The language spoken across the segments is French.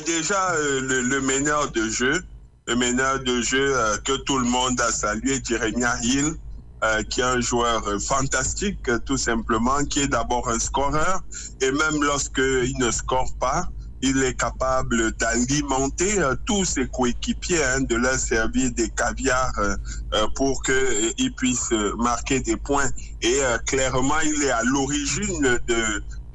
Déjà, le meneur de jeu, que tout le monde a salué, Jeremiah Hill, qui est un joueur fantastique, tout simplement, qui est d'abord un scoreur, et même lorsqu'il ne score pas, il est capable d'alimenter tous ses coéquipiers, de leur servir des caviars pour qu'ils puissent marquer des points. Et clairement, il est à l'origine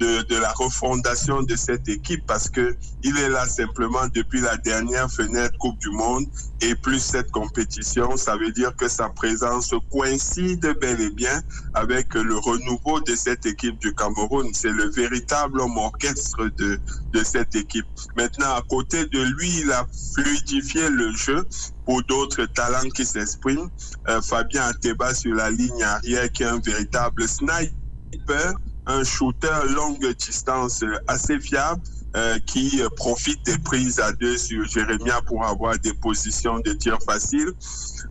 de la refondation de cette équipe parce que il est là simplement depuis la dernière fenêtre Coupe du Monde et plus cette compétition, ça veut dire que sa présence coïncide bel et bien avec le renouveau de cette équipe du Cameroun. C'est le véritable homme orchestre de cette équipe. Maintenant, à côté de lui, il a fluidifié le jeu pour d'autres talents qui s'expriment. Fabien Ateba sur la ligne arrière qui est un véritable sniper, un shooter longue distance assez fiable qui profite des prises à deux sur Jeremiah pour avoir des positions de tir faciles.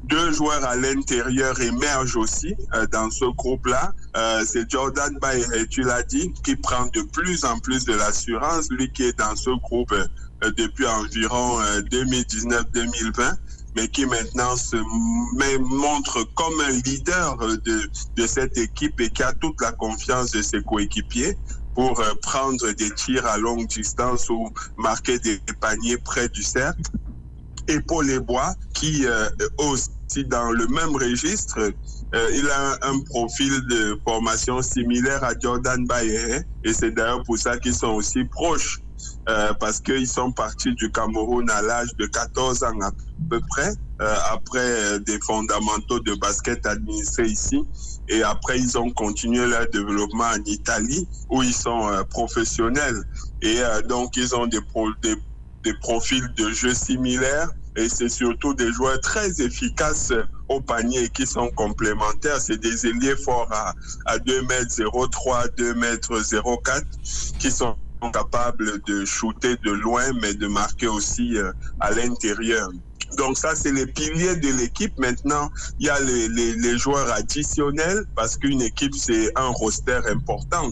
Deux joueurs à l'intérieur émergent aussi dans ce groupe-là. C'est Jordan Baye, tu l'as dit, qui prend de plus en plus de l'assurance, lui qui est dans ce groupe depuis environ 2019-2020. Mais qui maintenant se montre comme un leader de cette équipe et qui a toute la confiance de ses coéquipiers pour prendre des tirs à longue distance ou marquer des paniers près du cercle. Et Paul Lebois, qui aussi dans le même registre, il a un profil de formation similaire à Jordan Baye et c'est d'ailleurs pour ça qu'ils sont aussi proches. Parce qu'ils sont partis du Cameroun à l'âge de 14 ans à peu près, après des fondamentaux de basket administrés ici. Et après, ils ont continué leur développement en Italie, où ils sont professionnels. Et donc, ils ont des profils de jeu similaires. Et c'est surtout des joueurs très efficaces au panier qui sont complémentaires. C'est des ailiers forts à 2,03 m, 2,04 m, qui sont capables de shooter de loin, mais de marquer aussi à l'intérieur. Donc ça, c'est les piliers de l'équipe. Maintenant, il y a les joueurs additionnels, parce qu'une équipe, c'est un roster important.